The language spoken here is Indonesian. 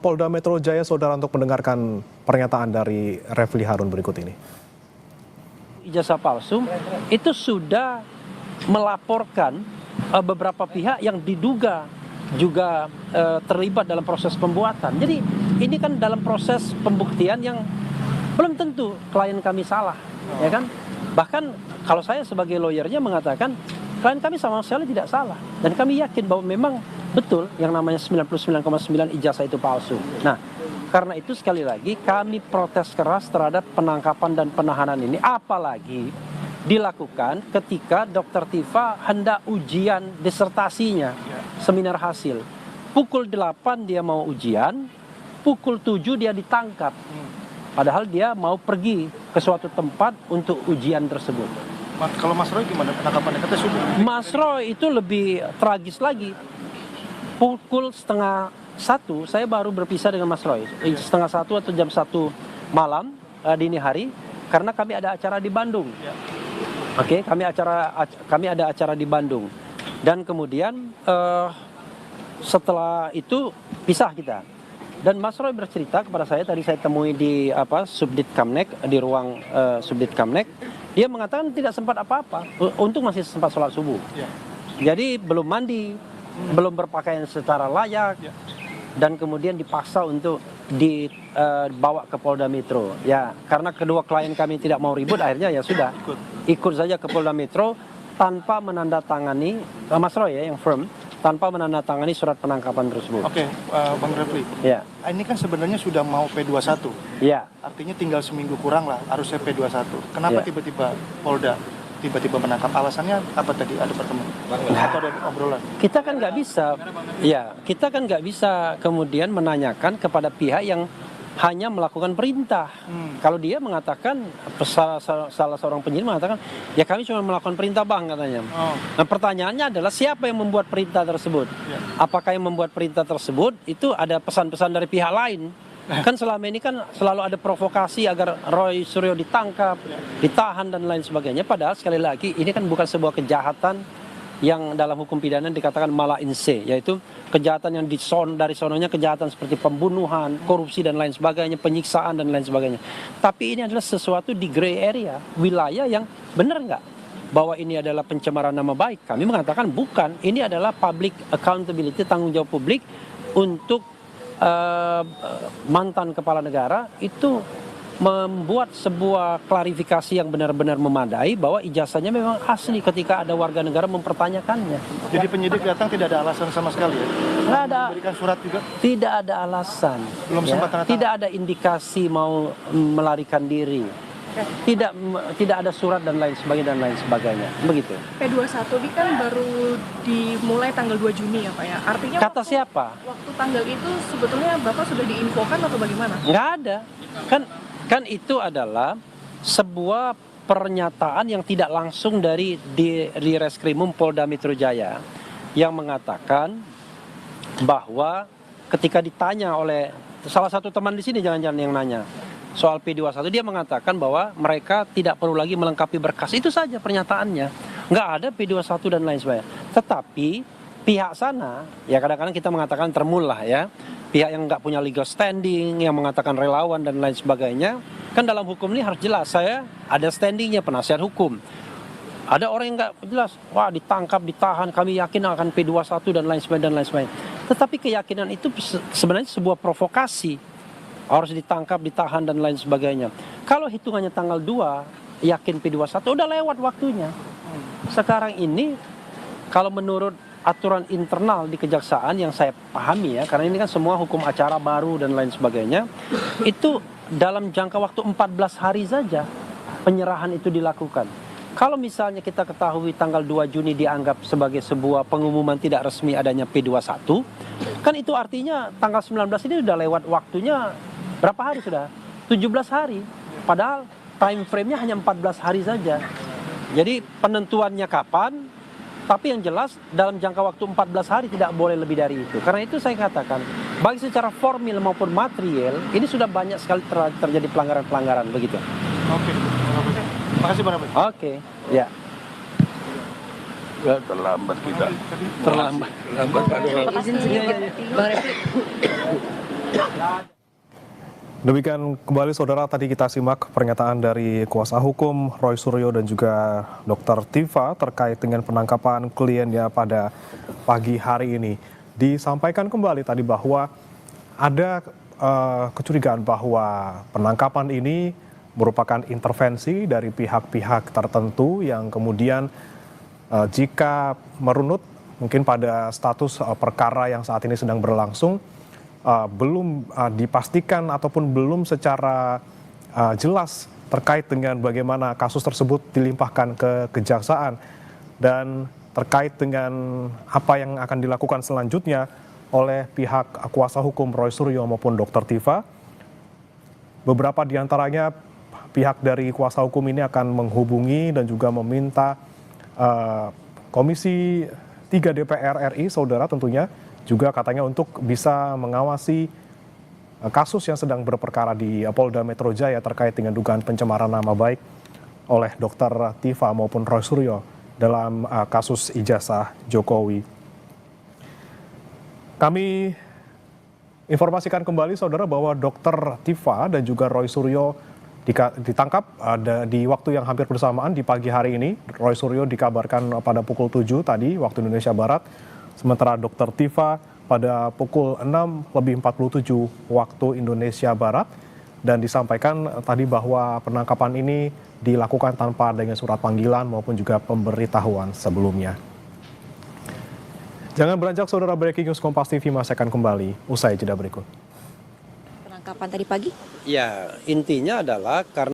Polda Metro Jaya, saudara, untuk mendengarkan pernyataan dari Refli Harun berikut ini. Ijazah palsu itu sudah melaporkan beberapa pihak yang diduga juga terlibat dalam proses pembuatan. Jadi ini kan dalam proses pembuktian yang belum tentu klien kami salah, ya kan? Bahkan kalau saya sebagai lawyernya mengatakan klien kami sama sekali tidak salah, dan kami yakin bahwa memang betul yang namanya 99,9 ijazah itu palsu. Nah, karena itu sekali lagi kami protes keras terhadap penangkapan dan penahanan ini, apalagi dilakukan ketika Dr. Tifa hendak ujian disertasinya, seminar hasil. Pukul 8 dia mau ujian, pukul 7 dia ditangkap. Padahal dia mau pergi ke suatu tempat untuk ujian tersebut. Kalau Mas Roy gimana penangkapannya? Kata subuh. Mas Roy itu lebih tragis lagi. Pukul 12:30 saya baru berpisah dengan Mas Roy. 12:30 atau jam 1 malam dini hari, karena kami ada acara di Bandung. Oke, kami ada acara di Bandung. Dan kemudian setelah itu pisah kita. Dan Mas Roy bercerita kepada saya, tadi saya temui di Subdit Kamnek, di ruang Subdit Kamnek. Dia mengatakan tidak sempat apa-apa. Untung masih sempat sholat subuh. Jadi belum mandi, belum berpakaian secara layak, dan kemudian dipaksa untuk dibawa ke Polda Metro. Ya, karena kedua klien kami tidak mau ribut, akhirnya ya sudah ikut saja ke Polda Metro tanpa menandatangani, Mas Roy ya yang firm, tanpa menandatangani surat penangkapan tersebut. Oke, Bang Refli. Ya. Ini kan sebenarnya sudah mau P21. Ya. Artinya tinggal seminggu kurang lah harusnya P21. Kenapa tiba-tiba Polda tiba-tiba menangkap? Alasannya apa tadi? Ada pertemuan atau ada obrolan? Kita kan nggak bisa kemudian menanyakan kepada pihak yang hanya melakukan perintah. Kalau dia mengatakan, salah seorang penyidik mengatakan, ya kami cuma melakukan perintah bang, katanya. Nah, pertanyaannya adalah siapa yang membuat perintah tersebut? Apakah yang membuat perintah tersebut itu ada pesan-pesan dari pihak lain? Kan selama ini kan selalu ada provokasi agar Roy Suryo ditangkap, ditahan dan lain sebagainya. Padahal sekali lagi ini kan bukan sebuah kejahatan yang dalam hukum pidana dikatakan mala in se, yaitu kejahatan yang dari sononya kejahatan seperti pembunuhan, korupsi dan lain sebagainya, penyiksaan dan lain sebagainya. Tapi ini adalah sesuatu di gray area, wilayah yang benar nggak bahwa ini adalah pencemaran nama baik? Kami mengatakan bukan, ini adalah public accountability, tanggung jawab publik untuk mantan kepala negara itu membuat sebuah klarifikasi yang benar-benar memadai bahwa ijazahnya memang asli ketika ada warga negara mempertanyakannya. Jadi penyidik datang tidak ada alasan sama sekali ya? Nggak ada. Memberikan surat juga? Tidak ada alasan. Belum sempat tanda tangan? Tidak ada indikasi mau melarikan diri. Tidak ada surat dan lain sebagainya. Begitu. P21 ini kan baru dimulai tanggal 2 Juni ya Pak ya. Artinya kata siapa? Waktu tanggal itu sebetulnya Bapak sudah diinfokan atau bagaimana? Nggak ada. Kan itu adalah sebuah pernyataan yang tidak langsung dari di Reskrimum Polda Metro Jaya yang mengatakan bahwa ketika ditanya oleh salah satu teman di sini, jangan-jangan yang nanya soal P21, dia mengatakan bahwa mereka tidak perlu lagi melengkapi berkas. Itu saja pernyataannya. Nggak ada P21 dan lain sebagainya. Tetapi pihak sana, ya kadang-kadang kita mengatakan termulah ya, pihak yang nggak punya legal standing, yang mengatakan relawan dan lain sebagainya, kan dalam hukum ini harus jelas, saya ada standingnya penasihat hukum. Ada orang yang nggak jelas, wah ditangkap, ditahan, kami yakin akan P21 dan lain sebagainya. Tetapi keyakinan itu sebenarnya sebuah provokasi, harus ditangkap, ditahan dan lain sebagainya. Kalau hitungannya tanggal 2, yakin P21, udah lewat waktunya. Sekarang ini, kalau menurut aturan internal di kejaksaan yang saya pahami ya, karena ini kan semua hukum acara baru dan lain sebagainya, itu dalam jangka waktu 14 hari saja penyerahan itu dilakukan. Kalau misalnya kita ketahui tanggal 2 Juni dianggap sebagai sebuah pengumuman tidak resmi adanya P21, kan itu artinya tanggal 19 ini sudah lewat waktunya berapa hari sudah? 17 hari. Padahal time frame-nya hanya 14 hari saja. Jadi penentuannya kapan? Tapi yang jelas dalam jangka waktu 14 hari tidak boleh lebih dari itu. Karena itu saya katakan, baik secara formil maupun material, ini sudah banyak sekali terjadi pelanggaran-pelanggaran begitu. Oke. Makasih Pak Rabbi. Oke, ya. Ya, terlambat kita. Terlambat. Terlambat. Izin sedikit, Bang Refli. Demikian kembali saudara, tadi kita simak pernyataan dari kuasa hukum Roy Suryo dan juga Dr. Tifa terkait dengan penangkapan kliennya pada pagi hari ini. Disampaikan kembali tadi bahwa ada kecurigaan bahwa penangkapan ini merupakan intervensi dari pihak-pihak tertentu yang kemudian jika merunut mungkin pada status perkara yang saat ini sedang berlangsung, belum dipastikan ataupun belum secara jelas terkait dengan bagaimana kasus tersebut dilimpahkan ke kejaksaan dan terkait dengan apa yang akan dilakukan selanjutnya oleh pihak kuasa hukum Roy Suryo maupun Dr. Tifa. Beberapa diantaranya pihak dari kuasa hukum ini akan menghubungi dan juga meminta Komisi 3 DPR RI, saudara, tentunya juga katanya untuk bisa mengawasi kasus yang sedang berperkara di Polda Metro Jaya terkait dengan dugaan pencemaran nama baik oleh Dr. Tifa maupun Roy Suryo dalam kasus ijazah Jokowi. Kami informasikan kembali saudara bahwa Dr. Tifa dan juga Roy Suryo ditangkap di waktu yang hampir bersamaan di pagi hari ini. Roy Suryo dikabarkan pada pukul 7 tadi waktu Indonesia Barat, sementara Dr. Tifa pada pukul 6:47 waktu Indonesia Barat, dan disampaikan tadi bahwa penangkapan ini dilakukan tanpa adanya surat panggilan maupun juga pemberitahuan sebelumnya. Jangan beranjak saudara, breaking news Kompas TV masih akan kembali usai jeda berikut. Penangkapan tadi pagi? Ya, intinya adalah karena